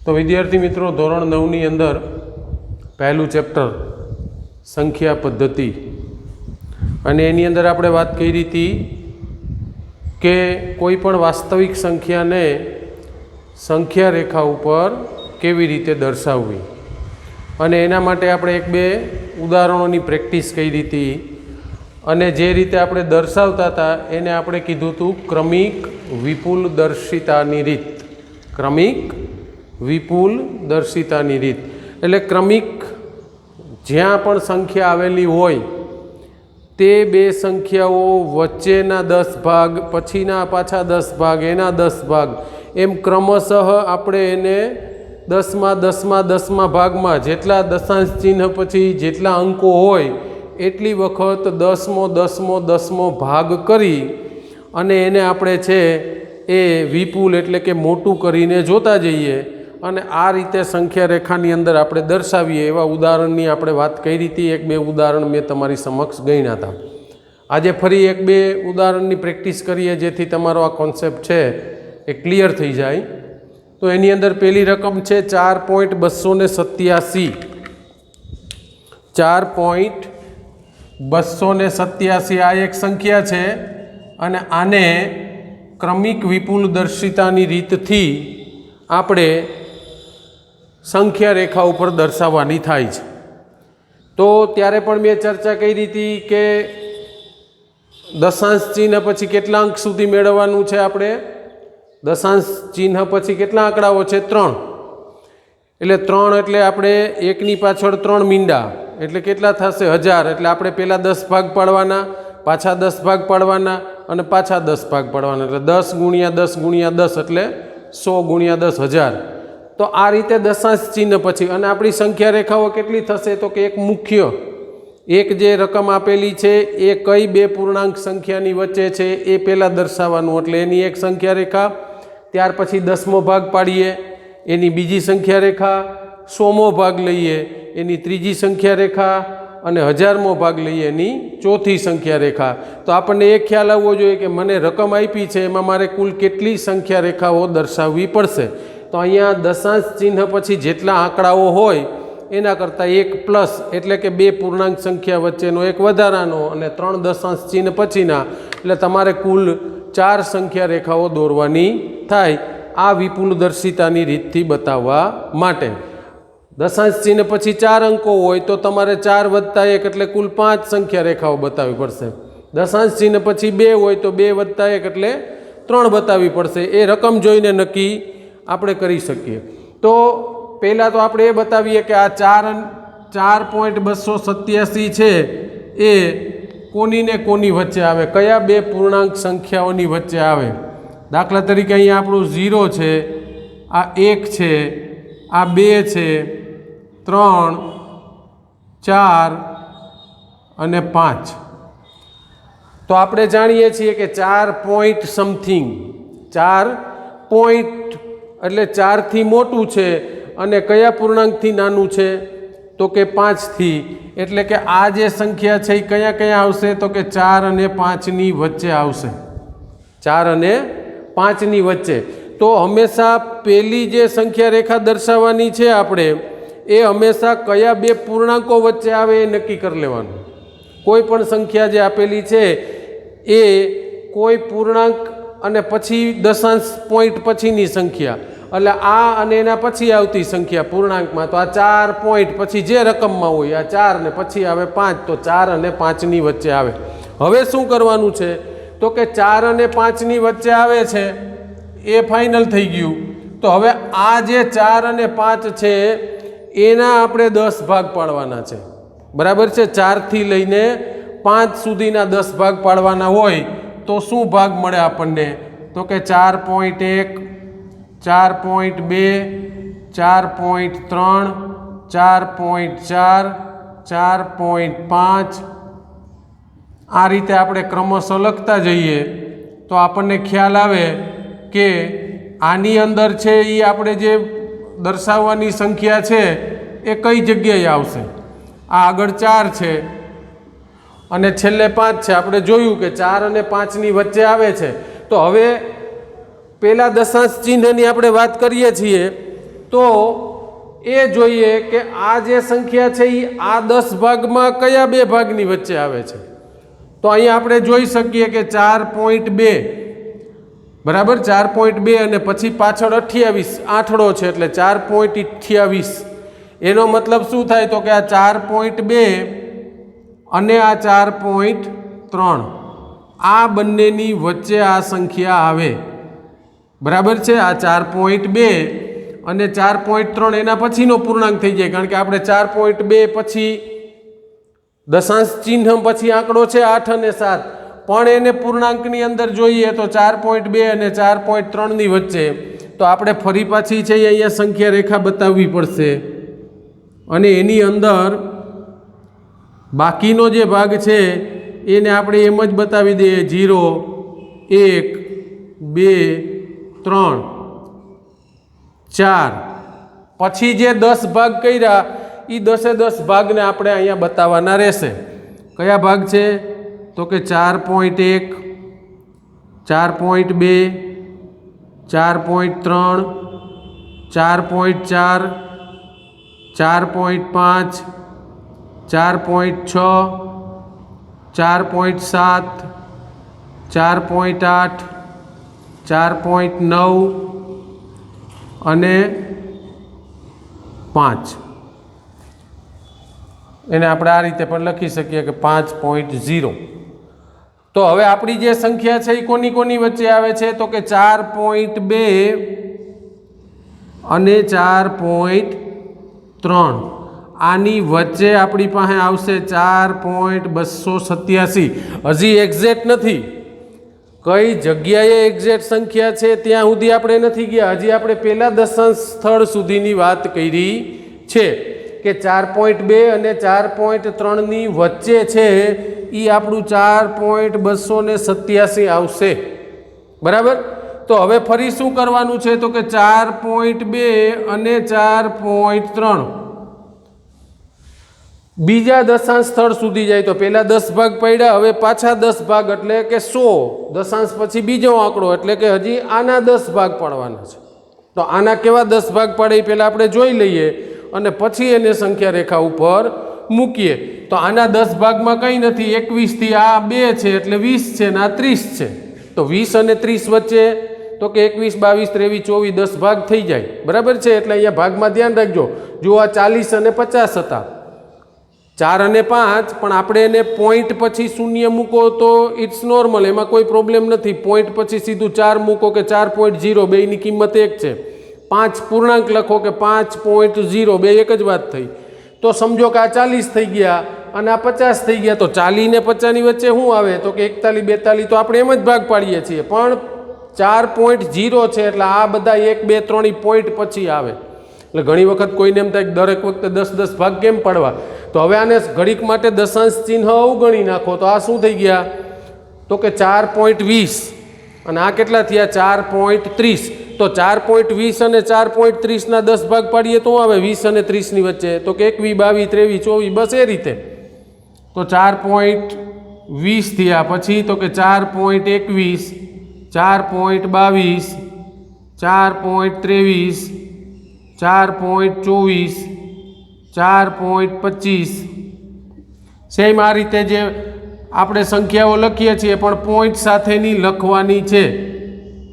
तो विद्यार्थी मित्रों धोरण 9 ની અંદર પહેલું ચેપ્ટર સંખ્યા પદ્ધતિ અને એની અંદર આપણે વાત કરી હતી કે કોઈ પણ વાસ્તવિક સંખ્યાને સંખ્યા રેખા ઉપર કેવી રીતે દર્શાવવી અને એના માટે આપણે એક બે ઉદાહરણોની પ્રેક્ટિસ કરી હતી અને જે રીતે આપણે દર્શાવતા હતા એને આપણે કીધું હતું ક્રમિક વિપુલ દર્શિતાની રીત। ક્રમિક વિપુલ દર્શિતાની રીત એટલે ક્રમિક જ્યાં પણ સંખ્યા આવેલી હોય તે બે સંખ્યાઓ વચ્ચેના 10 ભાગ પછીના પાછા 10 ભાગ એના 10 ભાગ એમ ક્રમશઃ આપણે એને 10માં ભાગમાં જેટલા દશાંશ ચિહ્ન પછી જેટલા અંકો હોય એટલી વખત 10મો ભાગ કરી અને એને આપણે છે એ વિપુલ એટલે કે મોટું કરીને જોતા જઈએ અને આ રીતે સંખ્યા રેખાની અંદર આપણે દર્શાવીએ એવા ઉદાહરણની આપણે વાત કરી હતી। એક બે ઉદાહરણ મેં તમારી સમક્ષ ગણ્યા હતા। આજે ફરી એક બે ઉદાહરણની પ્રેક્ટિસ કરીએ જેથી તમારો આ કોન્સેપ્ટ છે એ ક્લિયર થઈ જાય। તો એની અંદર પહેલી રકમ છે 4.287। 4.287 આ એક સંખ્યા છે અને આને ક્રમિક વિપુલ દર્શિતાની રીતથી આપણે સંખ્યા રેખા ઉપર દર્શાવવાની થાય છે। તો ત્યારે પણ મેં ચર્ચા કરી હતી કે દશાંશ ચિહ્ન પછી કેટલા અંક સુધી મેળવવાનું છે આપણે? દશાંશ ચિહ્ન પછી કેટલા આંકડાઓ છે? 3। એટલે 3 એટલે આપણે એકની પાછળ 3 મીંડા એટલે કેટલા થશે? 1000। એટલે આપણે પહેલાં 10 ભાગ પાડવાના, પાછા 10 ભાગ પાડવાના અને પાછા 10 ભાગ પાડવાના એટલે 10 × 10 × 10 એટલે 100 × 10 1000। તો આ રીતે દશાંશ ચિહ્ન પછી અને આપણી સંખ્યા રેખાઓ કેટલી થશે? તો કે એક મુખ્ય એક જે રકમ આપેલી છે એ કઈ બે પૂર્ણાંક સંખ્યાની વચ્ચે છે એ પહેલાં દર્શાવવાનું એટલે એની એક સંખ્યા રેખા, ત્યાર પછી 10મો ભાગ પાડીએ એની બીજી સંખ્યા રેખા, 100મો ભાગ લઈએ એની ત્રીજી સંખ્યા રેખા અને 1000મો ભાગ લઈએ એની ચોથી સંખ્યા રેખા। તો આપણને એક ખ્યાલ આવવો જોઈએ કે મને રકમ આપી છે એમાં મારે કુલ કેટલી સંખ્યા રેખાઓ દર્શાવવી પડશે। તો અહીંયા દશાંશ ચિહ્ન પછી જેટલા આંકડાઓ હોય એના કરતાં એક પ્લસ એટલે કે બે પૂર્ણાંક સંખ્યા વચ્ચેનો એક વધારાનો અને 3 દશાંશ ચિહ્ન પછીના એટલે તમારે કુલ 4 સંખ્યા રેખાઓ દોરવાની થાય આ વિપુલ દર્શિતાની રીતથી બતાવવા માટે। દશાંશ ચિહ્ન પછી 4 અંકો હોય તો તમારે 4 + 1 એટલે કુલ 5 સંખ્યા રેખાઓ બતાવવી પડશે। દશાંશ ચિહ્ન પછી 2 હોય તો 2 + 1 એટલે 3 બતાવવી પડશે। એ રકમ જોઈને નક્કી આપણે કરી શકીએ। તો પહેલાં તો આપણે એ બતાવીએ કે આ 4.287 છે એ કોની ને કોની વચ્ચે આવે, કયા બે પૂર્ણાંક સંખ્યાઓની વચ્ચે આવે। દાખલા તરીકે અહીંયા આપણું 0 છે, આ 1 છે, આ 2 છે, 3, 4 અને 5। તો આપણે જાણીએ છીએ કે 4 પોઈન્ટ સમથિંગ 4 પોઈન્ટ એટલે 4 થી મોટું છે અને કયા પૂર્ણાંકથી નાનું છે? તો કે 5 થી। એટલે કે આ જે સંખ્યા છે એ કયા કયા આવશે? તો કે 4 અને 5 ની વચ્ચે આવશે। 4 અને 5 ની વચ્ચે। તો હંમેશા પહેલી જે સંખ્યા રેખા દર્શાવવાની છે આપણે એ હંમેશા કયા બે પૂર્ણાંકો વચ્ચે આવે એ નક્કી કરી લેવાનું। કોઈ પણ સંખ્યા જે આપેલી છે એ કોઈ પૂર્ણાંક અને પછી દશાંશ પોઈન્ટ પછીની સંખ્યા એટલે આ અને એના પછી આવતી સંખ્યા પૂર્ણાંકમાં તો આ 4 પોઈન્ટ પછી જે રકમમાં હોય આ 4 ને પછી આવે 5 તો 4 અને 5 ની વચ્ચે આવે। હવે શું કરવાનું છે? તો કે 4 અને 5 ની વચ્ચે આવે છે એ ફાઇનલ થઈ ગયું। તો હવે આ જે 4 અને 5 છે એના આપણે 10 ભાગ પાડવાના છે, બરાબર છે? 4 થી લઈને 5 સુધીના 10 ભાગ પાડવાના હોય તો શું ભાગ મળે આપણને? તો કે 4.1, 4.2, 4.3, 4.4, 4.5 આ રીતે આપણે ક્રમશઃ લખતા જઈએ તો આપણને ખ્યાલ આવે કે આની અંદર છે એ આપણે જે દર્શાવવાની સંખ્યા છે એ કઈ જગ્યાએ આવશે? આ આગળ 4 છે અને છેલ્લે 5 છે। આપણે જોયું કે 4 અને 5 ની વચ્ચે આવે છે। તો હવે પહેલાં દશાંશ ચિહ્નની આપણે વાત કરીએ છીએ તો એ જોઈએ કે આ જે સંખ્યા છે એ આ 10 ભાગમાં કયા બે ભાગની વચ્ચે આવે છે. તો અહીંયા આપણે જોઈ શકીએ કે 4.2 બરાબર 4.2 અને પછી પાછળ 28 આઠડો છે એટલે 4.28. એનો મતલબ શું થાય તો કે આ 4.2 અને આ 4.3 આ બંનેની વચ્ચે આ સંખ્યા આવે. બરાબર છે. આ 4.2 અને 4.3 એના પછીનો પૂર્ણાંક થઈ જાય, કારણ કે આપણે 4.2 પછી દશાંશ ચિહ્ન પછી આંકડો છે 8 અને 7, પણ એને પૂર્ણાંકની અંદર જોઈએ તો 4.2 અને 4.3 ની વચ્ચે. તો આપણે ફરી પાછી છે અહીંયા સંખ્યા રેખા બતાવવી પડશે અને એની અંદર બાકીનો જે ભાગ છે એને આપણે એમ જ બતાવી દઈએ 0 1 2 3 4. પછી જે 10 ભાગ કર્યા એ 10 ભાગને આપણે અહીંયા બતાવવાના રહેશે. કયા ભાગ છે તો કે 4.1 4.2 4.3 4.4 4.5 4.6 4.7 4.8 4.9 અને 5. એને આપણે આ રીતે પણ લખી શકીએ કે 5.0. તો હવે આપણી જે સંખ્યા છે એ કોની કોની વચ્ચે આવે છે તો કે 4.2 અને 4.3. આની વચ્ચે આપણી પાસે આવશે 4.287. હજી એક્ઝેક્ટ નથી, કઈ જગ્યાએ એક્ઝેક્ટ સંખ્યા છે ત્યાં સુધી આપણે નથી ગયા. હજી આપણે પહેલા દશાંશ સ્થળ સુધીની વાત કરી છે કે 4.2 અને 4.3 ની વચ્ચે છે એ આપણું 4.287 આવશે. બરાબર. તો હવે ફરી શું કરવાનું છે તો કે 4.2 અને 4.3 બીજા દશાંશ સ્થળ સુધી જાય. તો પહેલા 10 ભાગ પડ્યા, હવે પાછા 10 ભાગ એટલે કે 100. દશાંશ પછી બીજો આંકડો એટલે કે હજી આના 10 ભાગ પાડવાના છે. તો આના કેવા 10 ભાગ પડે એ પહેલાં આપણે જોઈ લઈએ અને પછી એને સંખ્યા રેખા ઉપર મૂકીએ. તો આના 10 ભાગમાં કંઈ નથી, 21 થી આ 2 છે એટલે 20 છે ને આ 30 છે. તો 20 અને 30 વચ્ચે તો કે 21 22 23 24 10 ભાગ થઈ જાય. બરાબર છે. એટલે અહીંયા ભાગમાં ધ્યાન રાખજો. જો આ 40 અને 50 હતા, 4 અને 5, પણ આપણે એને પોઈન્ટ પછી શૂન્ય મૂકો તો ઇટ્સ નોર્મલ, એમાં કોઈ પ્રોબ્લેમ નથી. પોઈન્ટ પછી સીધું 4 મૂકો કે 4.0, બેયની કિંમત એક છે. 5 પૂર્ણાંક લખો કે 5.0, બે એક જ વાત થઈ. તો સમજો કે આ 40 થઈ ગયા અને આ 50 થઈ ગયા. તો 40 ને 50 ની વચ્ચે શું આવે તો કે 41 42. તો આપણે એમ જ ભાગ પાડીએ છીએ, પણ 4.0 છે એટલે આ બધા 1 2 3 પોઈન્ટ પછી આવે. એટલે ઘણી વખત કોઈને એમ થાય કે દરેક વખતે 10 ભાગ કેમ પાડવા. તો હવે આને ઘડીક માટે દશાંશ ચિહ્ન અવગણી નાખો. તો આ શું થઈ ગયા તો કે 4.20 અને આ કેટલા થયા 4.30. તો 4.20 અને 4.30 ના 10 ભાગ પાડીએ તો આવે 20 અને 30 ની વચ્ચે. તો કે 21 22 23 24 બસ એ રીતે. તો 4.20 થયા. પછી તો કે 4.21 4.22 4.23 4.24 4.25. સેમ આ રીતે જે આપણે સંખ્યાઓ લખીએ છીએ પણ પોઈન્ટ સાથેની લખવાની છે.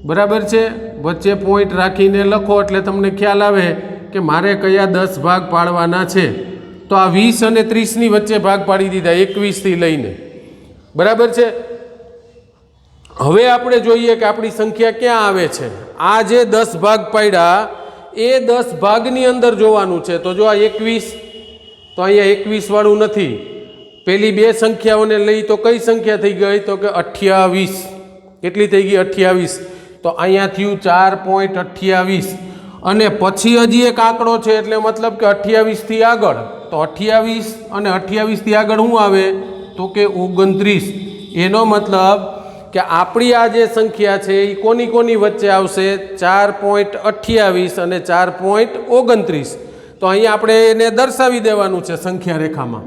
બરાબર છે. વચ્ચે પોઈન્ટ રાખીને લખો એટલે તમને ખ્યાલ આવે કે મારે કયા 10 ભાગ પાડવાના છે. તો આ 20 અને 30 ની વચ્ચે ભાગ પાડી દીધા 21 થી લઈને. બરાબર છે. હવે આપણે જોઈએ કે આપણી સંખ્યા ક્યાં આવે છે. આ જે 10 ભાગ પાડ્યા એ 10 ભાગની અંદર જોવાનું છે. તો જો આ 21, તો અહીંયા 21 વાળું નથી. પેલી બે સંખ્યાઓને લઈ તો કઈ સંખ્યા થઈ ગઈ તો કે 28. કેટલી થઈ ગઈ 28. તો અહીંયા થયું 4.28 અને પછી હજી એક આંકડો છે એટલે મતલબ કે 28 થી આગળ. તો 28 અને 28 થી આગળ શું આવે તો કે 29. એનો મતલબ કે આપણી આ જે સંખ્યા છે એ કોની કોની વચ્ચે આવશે 4.28 અને 4.29. તો અહીંયા આપણે એને દર્શાવી દેવાનું છે સંખ્યા રેખામાં.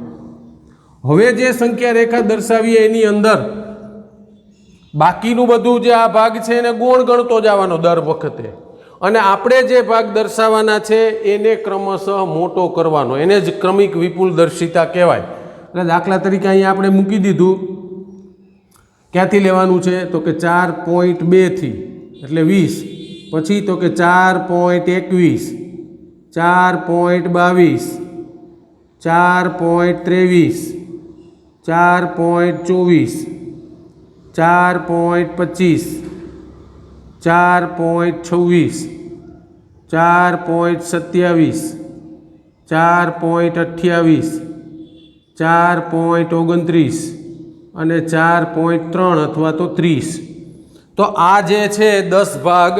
હવે જે સંખ્યા રેખા દર્શાવીએ એની અંદર બાકીનું બધું જે આ ભાગ છે એને ગુણ ગણતો જવાનો દર વખતે. અને આપણે જે ભાગ દર્શાવવાના છે એને ક્રમશઃ મોટો કરવાનો, એને જ ક્રમિક વિપુલ દર્શિતા કહેવાય. એટલે દાખલા તરીકે અહીંયા આપણે મૂકી દીધું, ક્યાંથી લેવાનું છે તો કે 4.2થી એટલે 20, પછી તો કે 4.21, 4.22, 4.23, 4.24, 4.25, 4.26, 4.27, 4.28, 4.29 અને 4.3 અથવા તો 30. તો આ જે છે 10 ભાગ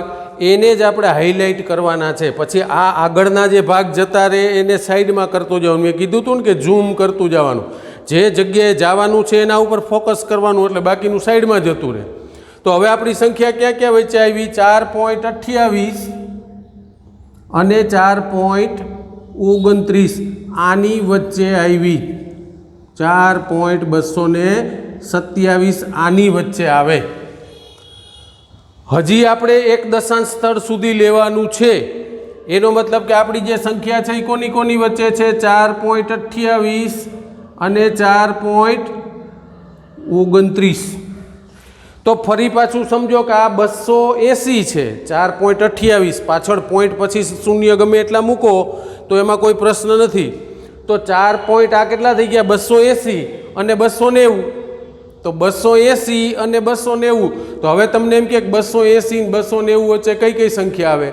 એને જ આપણે હાઇલાઇટ કરવાના છે. પછી આ આગળના જે ભાગ જતા રહે એને સાઈડમાં કરતું જવાનું. મેં કીધું હતું ને કે ઝૂમ કરતું જવાનું, જે જગ્યાએ જવાનું છે એના ઉપર ફોકસ કરવાનું, એટલે બાકીનું સાઈડમાં જતું રહે. તો હવે આપણી સંખ્યા ક્યાં ક્યાં વચ્ચે આવી? 4.28 અને 4.29 આની વચ્ચે આવી. 4.227 આની વચ્ચે આવે. હજી આપણે એક દશાંશ સ્થળ સુધી લેવાનું છે. એનો મતલબ કે આપણી જે સંખ્યા છે એ કોની કોની વચ્ચે છે? 4.28 અને 4.29. તો ફરી પાછું સમજો કે આ 280 છે. 4.28 પાછળ પોઈન્ટ પછી શૂન્ય ગમે એટલા મૂકો તો એમાં કોઈ પ્રશ્ન નથી. તો 4 પોઈન્ટ આ કેટલા થઈ ગયા? 280 અને 290. તો 280 અને 290. તો હવે તમને એમ કે 280 અને 290 વચ્ચે કઈ કઈ સંખ્યા આવે?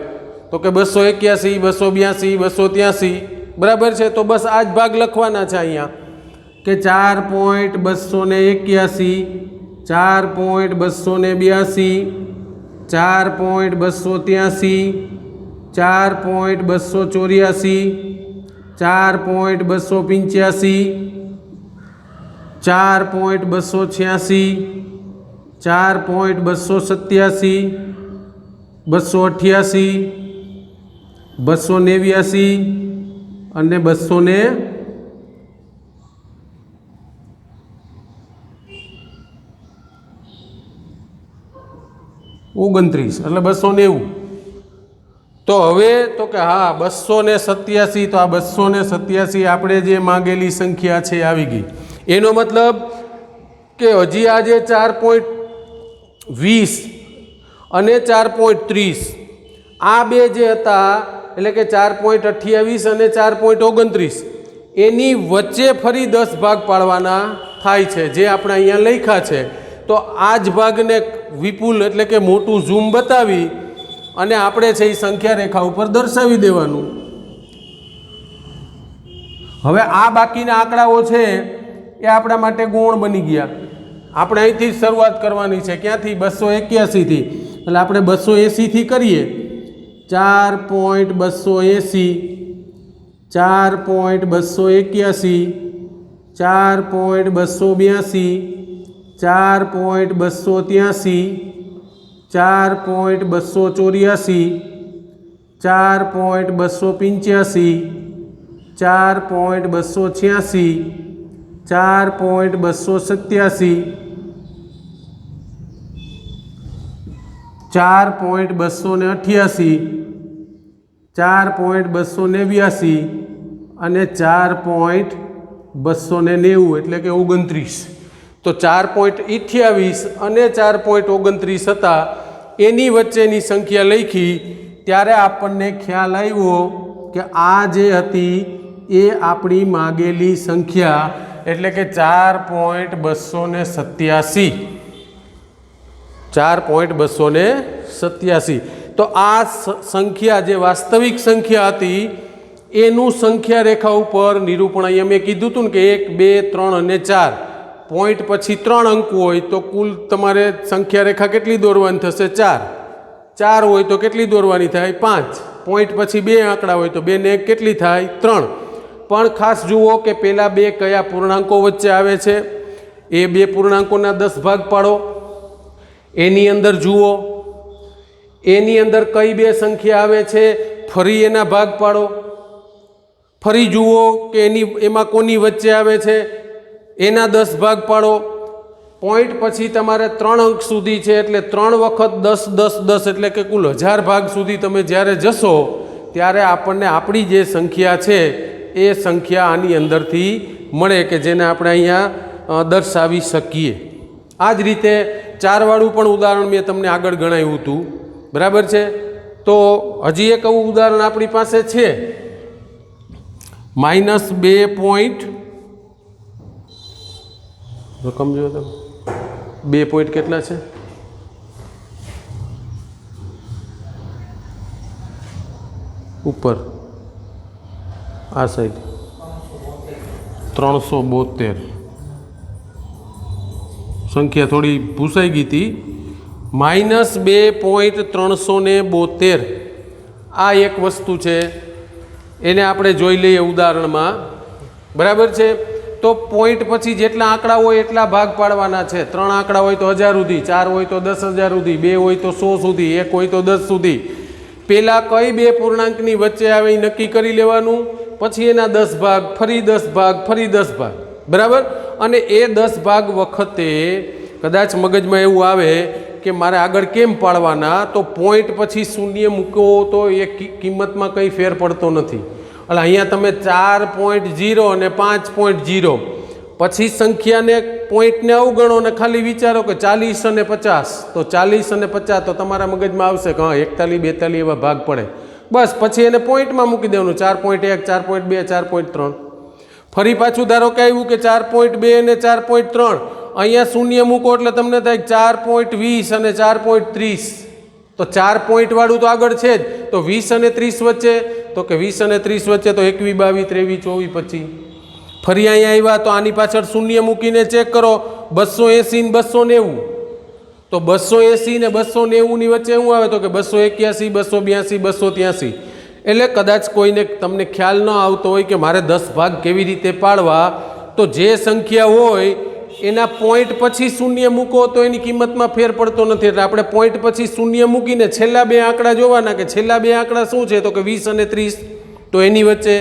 તો કે 281, 282, 283. બરાબર છે. તો બસ આ જ ભાગ લખવાના છે અહીંયા કે 4.281, 4.282, 4.283, 4.284, 4.285, 4.286, 4.287, 288, 289 અને 229 એટલે 290. તો હવે તો કે હા 287. તો આ 287 આપણે જે માંગેલી સંખ્યા છે આવી ગઈ. એનો મતલબ કે હજી આ જે 4.20 અને 4.30 આ બે જે હતા, એટલે કે 4.28 અને 4.29 એની વચ્ચે ફરી 10 ભાગ પાડવાના થાય છે, જે આપણે અહીંયા લખ્યા છે. તો આ જ ભાગને વિપુલ એટલે કે મોટું ઝૂમ બતાવી અને આપણે છે એ સંખ્યા રેખા ઉપર દર્શાવી દેવાનું. હવે આ બાકીના આંકડાઓ છે એ આપણા માટે ગૌણ બની ગયા. આપણે અહીંથી જ શરૂઆત કરવાની છે. ક્યાંથી? 281 થી. એટલે આપણે 280 થી કરીએ. 4.280, 4.281, 4.282, 4.283, 4.284, 4.285, 4.286, 4.287, 4.288, 4.289 અને 4.290 એટલે કે 29. તો 4.28 અને 4.29 હતા એની વચ્ચેની સંખ્યા લખી ત્યારે આપણને ખ્યાલ આવ્યો કે આ જે હતી એ આપણી માગેલી સંખ્યા એટલે કે 4.287. 4.287. તો આ સંખ્યા જે વાસ્તવિક સંખ્યા હતી એનું સંખ્યા રેખા ઉપર નિરૂપણ અહીંયા મેં કીધું હતું ને કે 1, 2, 3 અને 4 પોઈન્ટ પછી 3 અંક હોય તો કુલ તમારે સંખ્યા રેખા કેટલી દોરવાની થશે? 4 હોય તો કેટલી દોરવાની થાય? 5. પોઈન્ટ પછી 2 આંકડા હોય તો 2 ને 1 કેટલી થાય? 3. પણ ખાસ જુઓ કે પેલા 2 કયા પૂર્ણાંકો વચ્ચે આવે છે. એ 2 પૂર્ણાંકોના 10 ભાગ પાડો. એની અંદર જુઓ એની અંદર કઈ 2 સંખ્યા આવે છે, ફરી એના ભાગ પાડો. ફરી જુઓ કે એમાં કોની વચ્ચે આવે છે, એના 10 ભાગ પાડો. પોઈન્ટ પછી તમારે 3 અંક સુધી છે એટલે 3 વખત 10 10 10 એટલે કે કુલ 1000 ભાગ સુધી તમે જ્યારે જશો ત્યારે આપણને આપણી જે સંખ્યા છે એ સંખ્યા આની અંદરથી મળે કે જેને આપણે અહીંયા દર્શાવી શકીએ. આ જ રીતે 4 વાળું પણ ઉદાહરણ મેં તમને આગળ ગણાવ્યું હતું, બરાબર છે. તો હજી એક એવું ઉદાહરણ આપણી પાસે છે, -2 પોઈન્ટ, રકમ જો તમે 2 પોઈન્ટ કેટલા છે, ઉપર આ સાઈડ 372. સંખ્યા થોડી ભૂસાઈ ગઈ હતી. -2.372 આ એક વસ્તુ છે, એને આપણે જોઈ લઈએ ઉદાહરણમાં, બરાબર છે. તો પોઈન્ટ પછી જેટલા આંકડા હોય એટલા ભાગ પાડવાના છે. 3 આંકડા હોય તો 1000 સુધી, 4 હોય તો 10,000 સુધી, 2 હોય તો 100 સુધી, 1 હોય તો 10 સુધી. પહેલાં કઈ બે પૂર્ણાંકની વચ્ચે આવે એ નક્કી કરી લેવાનું, પછી એના 10 ભાગ, ફરી 10 ભાગ, ફરી 10 ભાગ, બરાબર. અને એ 10 ભાગ વખતે કદાચ મગજમાં એવું આવે કે મારે આગળ કેમ પાડવાના, તો પોઈન્ટ પછી શૂન્ય મૂકો તો એ કિંમતમાં કંઈ ફેર પડતો નથી. એટલે અહીંયા તમે 4.0 અને 5.0 પછી સંખ્યાને પોઈન્ટને અવગણો ને ખાલી વિચારો કે 40 અને 50, તો 40 અને 50 તો તમારા મગજમાં આવશે કે હા 41 42 એવા ભાગ પડે. બસ પછી એને પોઈન્ટમાં મૂકી દેવાનું, 4.1 4.2 4.3. ફરી પાછું ધારો કે આવ્યું કે 4.2 અને 4.3, અહીંયા શૂન્ય મૂકો એટલે તમને થાય 4.20 અને 4.30. તો 4 પોઈન્ટ વાળું તો આગળ છે જ, તો 20 અને 30 વચ્ચે, તો કે 20 અને 30 વચ્ચે તો 21 22 23 24 25. ફરી અહીંયા આવ્યા તો આની પાછળ શૂન્ય મૂકીને ચેક કરો, 280 ને 290. તો 280 ને 290 ની વચ્ચે શું આવે, તો કે 281 282 283. એટલે કદાચ કોઈને તમને ખ્યાલ ન આવતો હોય કે મારે 10 ભાગ કેવી રીતે પાડવા, તો જે સંખ્યા હોય એના પોઈન્ટ પછી શૂન્ય મૂકો તો એની કિંમતમાં ફેર પડતો નથી. એટલે આપણે પોઈન્ટ પછી શૂન્ય મૂકીને છેલ્લા 2 આંકડા જોવાના કે છેલ્લા 2 આંકડા શું છે, તો કે 20 અને 30. તો એની વચ્ચે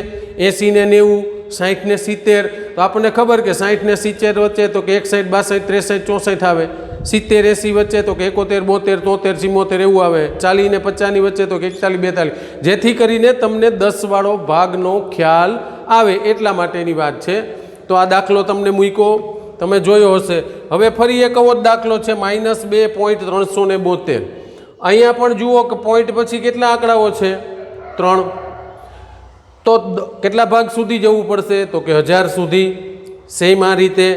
80 ને 90, 60 ને 70. તો આપણને ખબર કે 60 ને 70 વચ્ચે તો કે 61 62 63 64 આવે, 70 80 વચ્ચે તો કે 71 72 73 74 એવું આવે, 40 ને 50 ની વચ્ચે તો કે 41 42. જેથી કરીને તમને 10 વાળો ભાગનો ખ્યાલ આવે એટલા માટેની વાત છે. તો આ દાખલો તમને મૂક્યો, તમે જોયો હશે. હવે ફરી એક એવો દાખલો છે -2.372. અહીંયા પણ જુઓ કે પોઈન્ટ પછી કેટલા આંકડાઓ છે, 3. તો કેટલા ભાગ સુધી જવું પડશે, તો કે 1000 સુધી. સેમ આ રીતે.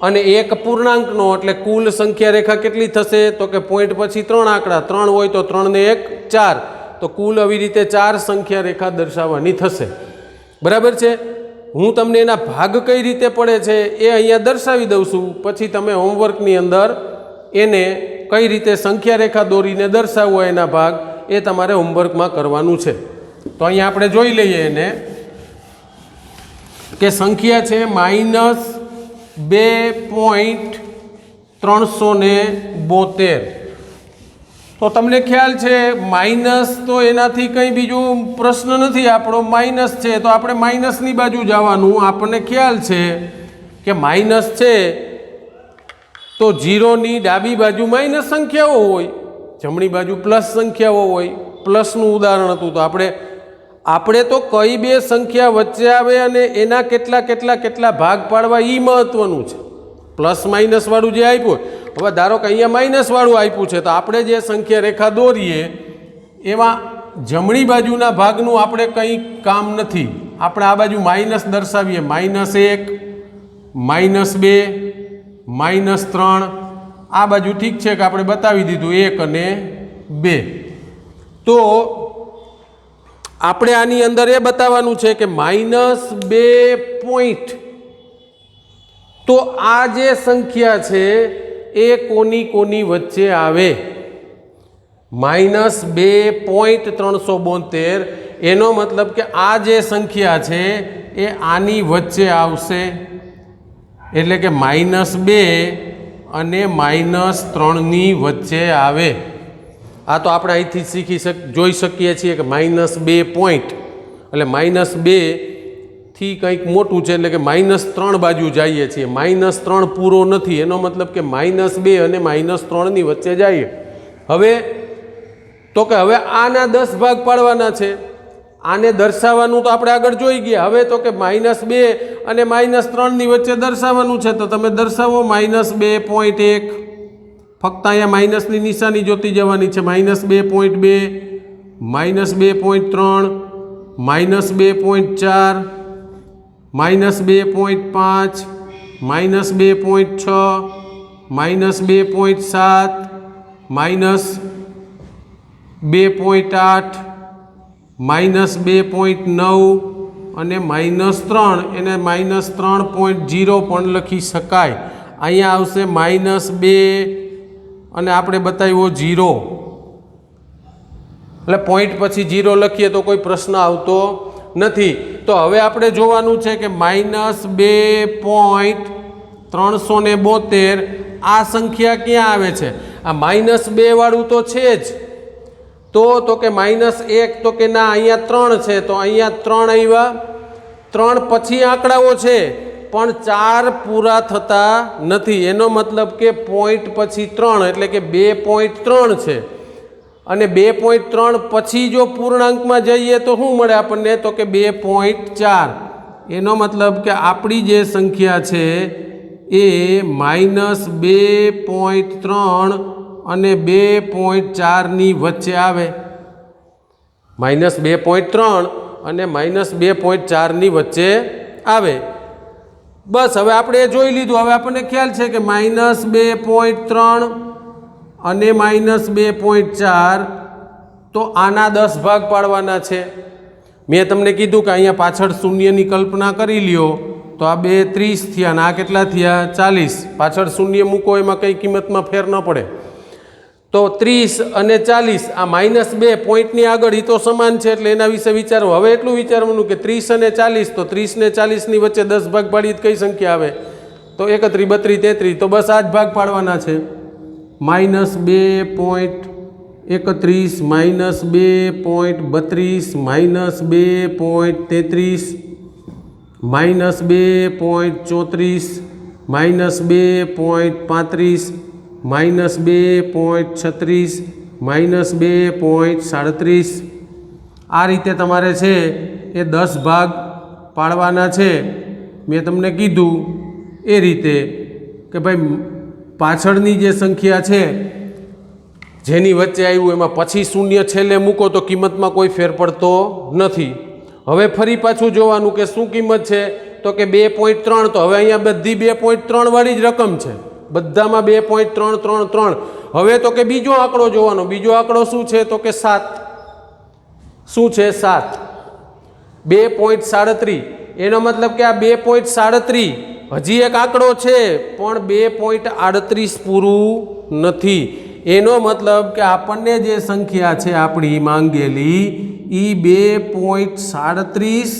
અને એક પૂર્ણાંકનો એટલે કુલ સંખ્યા રેખા કેટલી થશે, તો કે પોઈન્ટ પછી 3 આંકડા, 3 હોય તો 3 ને 1 4, તો કુલ આવી રીતે 4 સંખ્યા રેખા દર્શાવવાની થશે, બરાબર છે. હું તમને એના ભાગ કઈ રીતે પડે છે એ અહીંયા દર્શાવી દઉં છું, પછી તમે હોમવર્કની અંદર એને કઈ રીતે સંખ્યા રેખા દોરીને દર્શાવવો એના ભાગ એ તમારે હોમવર્કમાં કરવાનું છે. તો અહીંયા આપણે જોઈ લઈએ એને કે સંખ્યા છે -2.372. તો તમને ખ્યાલ છે માઇનસ, તો એનાથી કંઈ બીજું પ્રશ્ન નથી, આપણો માઇનસ છે તો આપણે માઇનસની બાજુ જવાનું. આપણને ખ્યાલ છે કે માઇનસ છે તો 0ની ડાબી બાજુ માઇનસ સંખ્યાઓ હોય, જમણી બાજુ પ્લસ સંખ્યાઓ હોય. પ્લસનું ઉદાહરણ હતું. તો આપણે તો કઈ બે સંખ્યા વચ્ચે આવે અને એના કેટલા ભાગ પાડવા એ મહત્વનું છે. પ્લસ માઇનસ વાળું જે આપ્યું, હવે ધારો કે અહીંયા માઇનસ વાળું આપ્યું છે, તો આપણે જે સંખ્યા રેખા દોરીએ એમાં જમણી બાજુના ભાગનું આપણે કંઈ કામ નથી. આપણે આ બાજુ માઇનસ દર્શાવીએ, -1 -2 -3. આ બાજુ ઠીક છે કે આપણે બતાવી દીધું 1 અને 2. તો આપણે આની અંદર એ બતાવવાનું છે કે -2 પોઈન્ટ, તો આ જે સંખ્યા છે એ કોની વચ્ચે આવે. -2.372 એનો મતલબ કે આ જે સંખ્યા છે એ આની વચ્ચે આવશે. એટલે કે -2 અને -3 ની વચ્ચે આવે. આ તો આપણે અહીંથી જોઈ શકીએ છીએ કે -2 પોઈન્ટ એટલે -2 થી કંઈક મોટું છે એટલે કે -3 બાજુ જઈએ છીએ। -3 પૂરો નથી, એનો મતલબ કે -2 અને -3 ની વચ્ચે જઈએ। હવે તો કે હવે આના 10 ભાગ પાડવાના છે, આને દર્શાવવાનું તો આપણે આગળ જોઈ ગયા। હવે તો કે -2 અને -3 ની વચ્ચે દર્શાવવાનું છે, તો તમે દર્શાવો -2.1। ફક્ત અહીંયા માઇનસની નિશાની જોતી જવાની છે। -2.2, -2.3, -2.4, -2.5, -2.6, -2.7, -2.8, -2.9 અને -3 એને -3.0 પણ લખી શકાય। અહીંયા આવશે -2 અને આપણે બતાવ્યો 0, એટલે પોઈન્ટ પછી 0 લખીએ તો કોઈ પ્રશ્ન આવતો નથી। તો હવે આપણે જોવાનું છે કે -2.372 આ સંખ્યા ક્યાં આવે છે? આ -2 વાળું તો છે જ, તો કે -1 તો કે ના, અહીંયા 3 છે, તો અહીંયા 3 આવ્યા। 3 પછી આંકડાઓ છે પણ 4 પૂરા થતા નથી, એનો મતલબ કે પોઈન્ટ પછી 3 એટલે કે 2.3 છે। અને 2.3 પછી જો પૂર્ણાંકમાં જઈએ તો શું મળે આપણને? તો કે 2.4। એનો મતલબ કે આપણી જે સંખ્યા છે એ -2.3 અને 2.4 ની વચ્ચે આવે। -2.3 અને -2.4 ની વચ્ચે આવે। બસ હવે આપણે એ જોઈ લીધું। હવે આપણને ખ્યાલ છે કે -2.3 અને -2.4 તો આના 10 ભાગ પાડવાના છે। મેં તમને કીધું કે અહીંયા પાછળ શૂન્યની કલ્પના કરી લ્યો, તો આ 2 30 થયા અને આ કેટલા થયા? 40। પાછળ શૂન્ય મૂકો, એમાં કંઈ કિંમતમાં ફેર ન પડે। તો 30 અને 40 આ -2 પોઈન્ટની આગળ એ તો સમાન છે, એટલે એના વિશે વિચારો। હવે એટલું વિચારવાનું કે 30 અને 40, તો 30 ને 40 ની વચ્ચે 10 ભાગ પાડીએ કઈ સંખ્યા આવે? તો 31, 32, 33, તો બસ આ જ ભાગ પાડવાના છે। -2.31, -2.32, -2.33, -2.34, -2.35, -2.36, -2.37, આ રીતે તમારે છે એ 10 ભાગ પાડવાના છે। મેં તમને કીધું એ રીતે કે ભાઈ પાછળની જે સંખ્યા છે જેની વચ્ચે આવ્યું એમાં પછી શૂન્ય છેલ્લે મૂકો તો કિંમતમાં કોઈ ફેર પડતો નથી। હવે ફરી પાછું જોવાનું કે શું કિંમત છે? તો કે 2.3, તો હવે અહીંયા બધી 2.3 વાળી જ રકમ છે, બધામાં 2.333। હવે તો કે બીજો આંકડો જોવાનો। બીજો આંકડો શું છે? તો કે 7। શું છે? 7। 2.37, એનો મતલબ કે આ 2.37 હજી એક આંકડો છે પણ 2.38 પૂરું નથી। એનો મતલબ કે આપણને જે સંખ્યા છે આપણી માંગેલી એ 2.37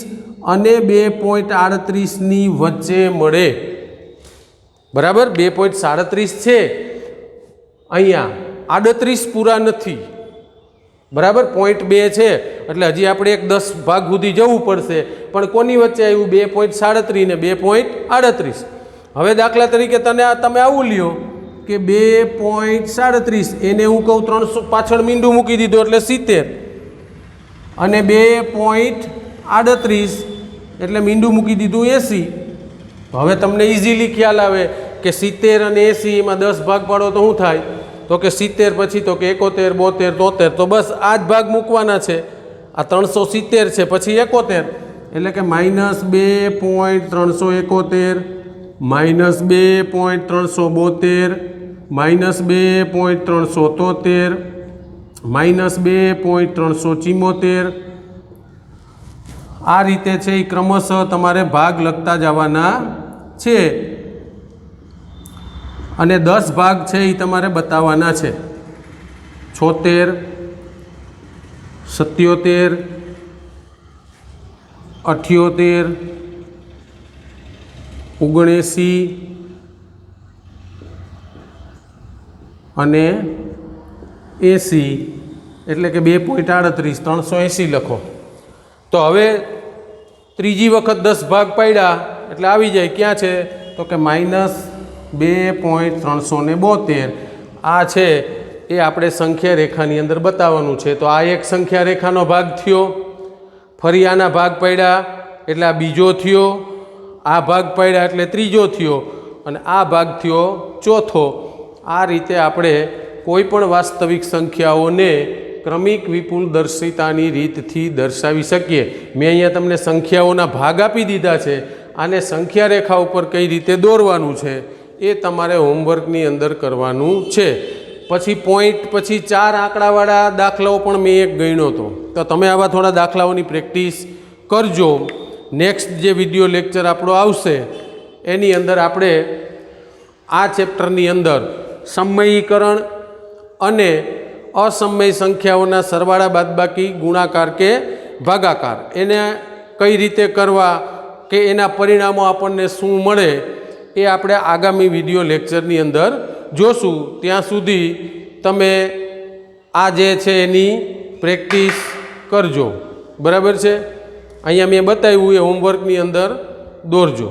અને 2.38 ની વચ્ચે મળે। બરાબર, 2.37 છે, અહીંયા 38 પૂરા નથી। બરાબર, 0.2 છે, એટલે હજી આપણે એક 10 ભાગ સુધી જવું પડશે, પણ કોની વચ્ચે આવ્યું? 2.37 ને 2.38। હવે દાખલા તરીકે તમે આવું લ્યો કે 2.37 એને હું કહું 300 પાછળ મીંડું મૂકી દીધું એટલે 70, અને 2.38 એટલે મીંડું મૂકી દીધું 80। હવે તમને ઇઝીલી ખ્યાલ આવે કે 70 અને 80 એમાં 10 ભાગ પાડો તો શું થાય? તો કે 70 પછી તો કે 71, 72, 73, તો બસ આ જ ભાગ મૂકવાના છે। આ 370 છે પછી 71, એટલે કે -2.371, -2.372, -2.373, -2.374, આ રીતે છે એ ક્રમશઃ તમારે ભાગ લખતા જવાના છે, અને 10 ભાગ છે એ તમારે બતાવવાના છે। 76, 77, 78, 79 અને 80, એટલે કે 2.38, 380 લખો। તો હવે ત્રીજી વખત 10 ભાગ પાડ્યા એટલે આવી જાય ક્યાં છે તો કે -2.372 આ છે એ આપણે સંખ્યા રેખાની અંદર બતાવવાનું છે. તો આ એક સંખ્યા રેખાનો ભાગ થયો, ફરી આના ભાગ પાડ્યા એટલે આ બીજો થયો, આ ભાગ પાડ્યા એટલે ત્રીજો થયો અને આ ભાગ થયો ચોથો. આ રીતે આપણે કોઈ પણ વાસ્તવિક સંખ્યાઓને ક્રમિક વિપુલ દર્શિતાની રીતથી દર્શાવી શકીએ. મેં અહીંયા તમને સંખ્યાઓના ભાગ આપી દીધા છે. આને સંખ્યા રેખા ઉપર કઈ રીતે દોરવાનું છે એ તમારે હોમવર્કની અંદર કરવાનું છે. પછી પોઈન્ટ, પછી 4 આંકડાવાળા દાખલાઓ પણ મેં એક ગણ્યો હતો. તો તમે આવા થોડા દાખલાઓની પ્રેક્ટિસ કરજો. નેક્સ્ટ જે વિડીયો લેક્ચર આપણો આવશે એની અંદર આપણે આ ચેપ્ટરની અંદર સમયીકરણ અને અસમય સંખ્યાઓના સરવાળા, બાદબાકી, ગુણાકાર કે ભાગાકાર એને કઈ રીતે કરવા કે એના પરિણામો આપણને શું મળે એ આપણે આગામી વિડીયો લેક્ચરની અંદર જોશું. ત્યાં સુધી તમે આ જે છે એની પ્રેક્ટિસ કરજો. બરાબર છે? અહીંયા મેં બતાવ્યું એ હોમવર્કની અંદર દોરજો.